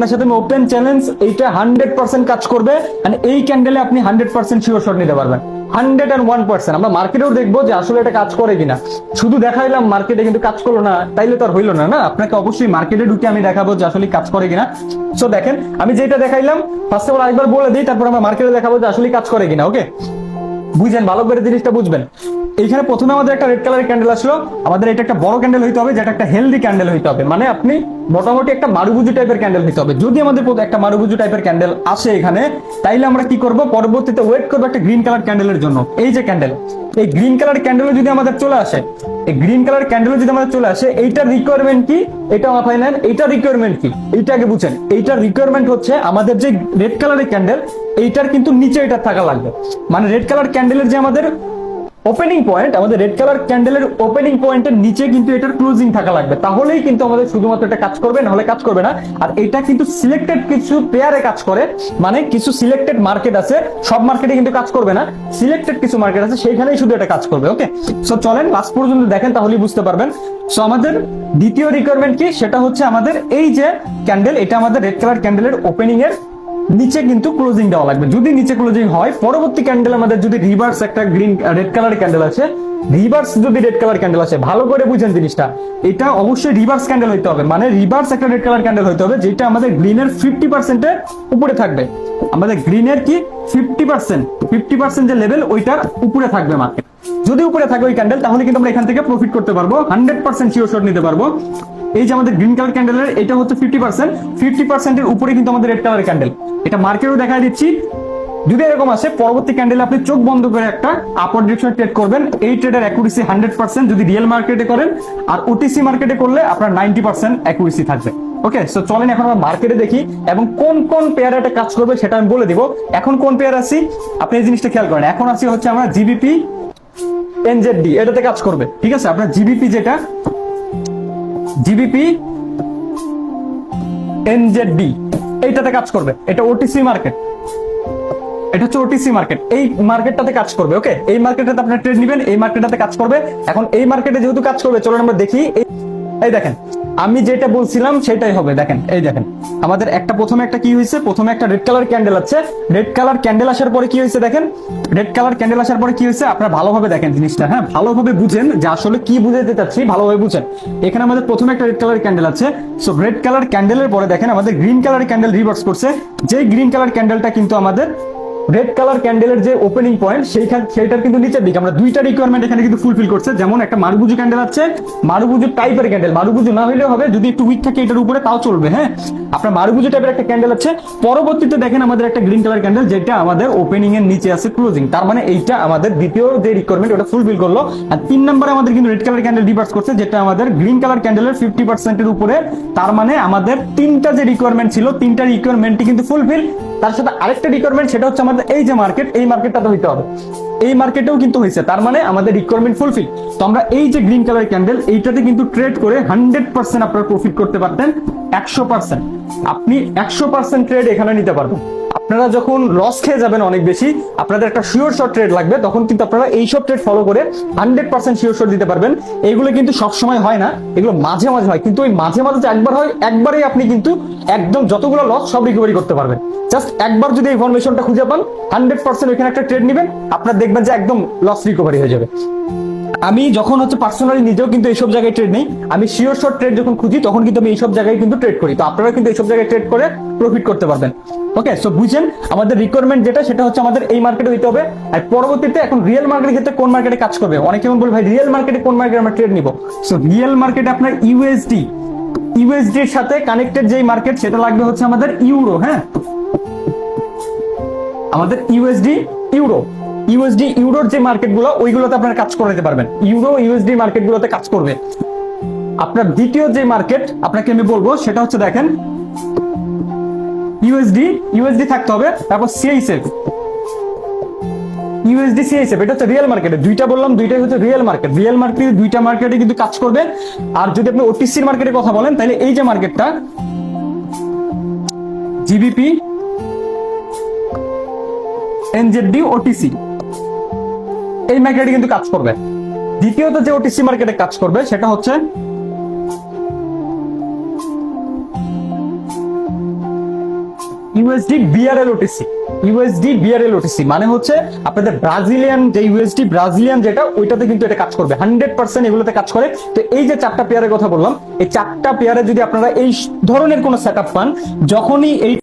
আপনার সাথে আমি ওপেন চ্যালেঞ্জ, এইটা 100% কাজ করবে। মানে এই ক্যান্ডেলে আপনি 100% শিওর শট নিতে পারবেন, 101%। আমরা মার্কেটেও দেখবো যে আসলে এটা কাজ করে কিনা। শুধু দেখাইলাম মার্কেটে কিন্তু কাজ করলো না, তাইলে তো আর হইলো না। না, আপনাকে অবশ্যই মার্কেটে ঢুকে আমি দেখাবো যে আসলে কাজ করে কিনা। সো দেখেন, আমি যেটা দেখাইলাম ফার্স্ট অফ অল আরেকবার বলে দিই, তারপর আমরা মার্কেটে দেখাবো যে আসলে কাজ করে কিনা। ওকে, বুঝেন ভালো করে জিনিসটা বুঝবেন। এইখানে প্রথমে আমাদের একটা রেড কালারের ক্যান্ডেল আসলো, আমাদের এটা একটা বড় ক্যান্ডেল হইতে হবে, যেটা একটা হেলদি ক্যান্ডেল হইতে হবে। মানে আপনি মোটামুটি একটা মারুবুজু টাইপের ক্যান্ডেল হইতে হবে। যদি আমাদের একটা মারুবুজু টাইপের ক্যান্ডেল আসে এখানে, তাইলে আমরা কি করব, পরবর্তীতে ওয়েট করবো একটা গ্রিন কালার ক্যান্ডেলের জন্য। এই যে ক্যান্ডেল, এই গ্রিন কালার ক্যান্ডেলে যদি আমাদের চলে আসে, এই গ্রিন কালার ক্যান্ডেলে যদি আমাদের চলে আসে, এইটার রিকোয়ারমেন্ট কি, এটা মাথায় নেন। এইটার রিকোয়ারমেন্ট কি, এইটা আগে বুঝেন। এইটার রিকোয়ারমেন্ট হচ্ছে আমাদের যে রেড কালারের ক্যান্ডেল, এইটার কিন্তু নিচে এটা থাকা লাগবে। মানে রেড কালার ক্যান্ডেলের যে আমাদের ওপেনিং পয়েন্ট, আমাদের রেড কালার ক্যান্ডেলের ওপেনিং পয়েন্টের নিচে কিন্তু এটার ক্লোজিং থাকা লাগবে, তাহলেই কিন্তু আমাদের শুধুমাত্র এটা কাজ করবে, নাহলে কাজ করবে না। আর এটা কিন্তু সিলেক্টেড কিছু পেয়ারে কাজ করে, মানে কিছু সিলেক্টেড মার্কেট আছে, সব মার্কেটে কিন্তু কাজ করবে না। সিলেক্টেড কিছু মার্কেট আছে, সেইখানেই শুধু এটা কাজ করবে। ওকে, সো চলেন লাস্ট পর্যন্ত দেখেন, তাহলেই বুঝতে পারবেন। সো আমাদের দ্বিতীয় রিকোয়ারমেন্ট কি, সেটা হচ্ছে আমাদের এই যে ক্যান্ডেল, এটা আমাদের রেড কালার ক্যান্ডেলের ওপেনিং এর নিচে কিন্তু ক্লোজিং দেওয়া লাগবে। যদি নিচে ক্লোজিং হয়, পরবর্তী ক্যান্ডেল আমাদের যদি রিভার্স একটা গ্রিন রেড কালার ক্যান্ডেল আছে, রিভার্স যদি রেড কালার ক্যান্ডেল আছে, ভালো করে বুঝেন জিনিসটা, এটা অবশ্যই রিভার্স ক্যান্ডেল হইতে হবে। মানে রিভার্স একটা রেড কালার ক্যান্ডেল হইতে হবে, যেটা আমাদের গ্রিনের 50% উপরে থাকবে। আমাদের গ্রিনের কি 50% যে লেভেল, ওইটার উপরে থাকবে মার্কেট। যদি উপরে থাকে ওই ক্যান্ডেল, তাহলে কিন্তু আমরা এখান থেকে প্রফিট করতে পারবো, 100% শিওর শট নিতে পারবো। এই যে আমাদের গ্রিন কালার ক্যান্ডেলের এটা হচ্ছে 50% এর উপরে কিন্তু আমাদের রেড কালার ক্যান্ডেল। এটা মার্কেটও দেখা দিচ্ছি। যদি এরকম আসে, পরবর্তী ক্যান্ডেলে আপনি চোখ বন্ধ করে একটা আপওয়ার্ড ডিরেকশনে ট্রেড করবেন। এই ট্রেডের অ্যাকুরেসি 100% যদি রিয়েল মার্কেটে করেন, আর ওটিসি মার্কেটে করলে আপনার 90% অ্যাকুরেসি থাকবে। ওকে, সো চলেন এখন আমরা মার্কেটে দেখি এবং কোন কোন পেয়ারে এটা কাজ করবে সেটা আমি বলে দিব। এখন কোন পেয়ার আছি, আপনি এই জিনিসটা খেয়াল করেন। এখন আসি হচ্ছে আমরা জিবিপি এনজেডডি, এটাতে কাজ করবে। ঠিক আছে, আপনার জিবিপি যেটা জিবিপি এনজেডডি, এইটাতে কাজ করবে। এটা ওটিসি মার্কেট, এটা হচ্ছে ওটিসি মার্কেট, এই মার্কেটটাতে কাজ করবে। ওকে, এই মার্কেটটাতে আপনার ট্রেড নেবেন, এই মার্কেটটাতে কাজ করবে। এখন এই মার্কেটে যেহেতু কাজ করবে, চলুন আমরা দেখি। এই দেখেন, আমি যেটা বলছিলাম সেটাই হবে। দেখেন, এই দেখেন, আমাদের একটা প্রথমে একটা কি হয়েছে, প্রথমে একটা রেড কালার ক্যান্ডেল আছে। রেড কালার ক্যান্ডেল আসার পরে কি হয়েছে দেখেন, রেড কালার ক্যান্ডেল আসার পরে কি হয়েছে, আপনারা ভালোভাবে দেখেন জিনিসটা। হ্যাঁ, ভালোভাবে বুঝেন যে আসলে কি বুঝাতে চাচ্ছি, ভালোভাবে বুঝেন। এখানে আমাদের প্রথমে একটা রেড কালার ক্যান্ডেল আছে। সো রেড কালার ক্যান্ডেলের পরে দেখেন আমাদের গ্রিন কালার ক্যান্ডেল রিভার্স করছে। যে গ্রিন কালার ক্যান্ডেলটা কিন্তু আমাদের রেড কালার ক্যান্ডেলের যে ওপেনিং পয়েন্ট, সেইটার কিন্তু নিচের দিকে আমরা দুইটা রিকোয়ারমেন্ট এখানে কিন্তু ফুলফিল করছে। যেমন একটা মারুবুজু ক্যান্ডেল আছে, মারুবুজু টাইপের ক্যান্ডেল, মারুবুজু না হইলেও হবে, যদি একটু উইক থাকে এটার উপরে তাও চলবে। হ্যাঁ, আপনার মারুবুজু টাইপের একটা ক্যান্ডেল আছে। পরবর্তীতে দেখেন আমাদের একটা গ্রিন কালার ক্যান্ডেল, যেটা আমাদের ওপেনিং এর নিচে আছে ক্লোজিং। তার মানে এইটা আমাদের দ্বিতীয় যে রিকোয়ারমেন্ট, ওটা ফুলফিল করলো। আর 3 নম্বরে আমাদের কিন্তু রেড কালার ক্যান্ডেল রিভার্স করছে, যেটা আমাদের গ্রিন কালার ক্যান্ডেলের 50% এর উপরে। তার মানে আমাদের তিনটা যে রিকোয়ারমেন্ট ছিল, তিনটা রিকোয়ারমেন্টই কিন্তু ফুলফিল। তার সাথে আরেকটা রিকোয়ারমেন্ট, সেটা হচ্ছে আমাদের এই যে মার্কেট, এই মার্কেটটাতে হইতে হবে। এই মার্কেটেও কিন্তু হয়েছে, তার মানে আমাদের রিকোয়ারমেন্ট ফুলফিল। তো আমরা এই যে গ্রিন কালার ক্যান্ডেল, এইটাতে কিন্তু ট্রেড করে 100% আপনারা প্রফিট করতে পারতেন। 100% আপনি 100% ট্রেড এখানে নিতে পারবেন। আপনারা যখন লস খেয়ে যাবেন অনেক বেশি, আপনাদের একটা শিওর শট ট্রেড লাগবে, তখন কিন্তু আপনারা এইসব ট্রেড ফলো করে 100% শিওর শট দিতে পারবেন। এগুলো কিন্তু সব সময় হয় না, এগুলো মাঝে মাঝে হয়। কিন্তু ওই মাঝে মাঝে যে একবার হয়, একবারেই আপনি কিন্তু একদম যতগুলো লস সব রিকভারি করতে পারবেন। জাস্ট একবার যদি এই ইনফরমেশনটা খুঁজে পান, 100% ওইখানে একটা ট্রেড নেবেন, আপনার দেখবেন যে একদম লস রিকভারি হয়ে যাবে। আমি যখন হচ্ছে পার্সোনালি নিজেও কিন্তু এইসব জায়গায় ট্রেড নেই, আমি শিওর শট ট্রেড যখন খুঁজি, তখন কিন্তু আমি এইসব জায়গায় কিন্তু ট্রেড করি। তো আপনারা কিন্তু এইসব জায়গায় ট্রেড করে প্রফিট করতে পারবেন। ওকে, সো বুঝেন আমাদের রিকোয়ারমেন্ট যেটা, সেটা হচ্ছে আমাদের এই মার্কেটে হইতে হবে। আর পরবর্তীতে এখন রিয়েল মার্কেটের ক্ষেত্রে কোন মার্কেটে কাজ করবে, অনেকে এমন বলে ভাই রিয়েল মার্কেটে কোন মার্কেটে আমরা ট্রেড নিব। সো রিয়েল মার্কেটে আপনার ইউএসডি এর সাথে কানেক্টেড যেই মার্কেট, সেটা লাগবে হচ্ছে আমাদের ইউরো। হ্যাঁ, আমাদের ইউরোর যে মার্কেটগুলো, ওইগুলোতে আপনারা কাজ করে নিতে পারবেন। ইউএসডি মার্কেটগুলোতে কাজ করবে। আপনার দ্বিতীয় যে মার্কেট আপনাকে আমি বলবো, সেটা হচ্ছে দেখেন ইউএসডি থাকতে হবে। তারপর সিআইএসএফ, সিআইএসএফ, এটা হচ্ছে রিয়েল মার্কেটে। দুইটা বললাম, দুইটাই হচ্ছে রিয়েল মার্কেট। রিয়েল মার্কেটে দুইটা মার্কেটে কিন্তু কাজ করবে। আর যদি আপনি ওটিসির মার্কেটের কথা বলেন, তাহলে এই যে মার্কেটটা জিবিপি এনজেডডি ওটিসি, এই মার্কেটে কিন্তু কাজ করবে। দ্বিতীয়ত যে ওটিসি মার্কেটে কাজ করবে, সেটা হচ্ছে USD BRL OTC, USD BRL OTC মানে হচ্ছে আপনাদের ব্রাজিলিয়ান যে ইউএসডি ব্রাজিলিয়ান যেটা, ওইটাতে কিন্তু এটা কাজ করবে 100% এগুলোতে কাজ করে। তো এই যে 4টা পেয়ারের কথা বললাম, এই 4টা পেয়ারে যদি আপনারা এই ধরনের কোনো সেটআপ পান, যখনই এই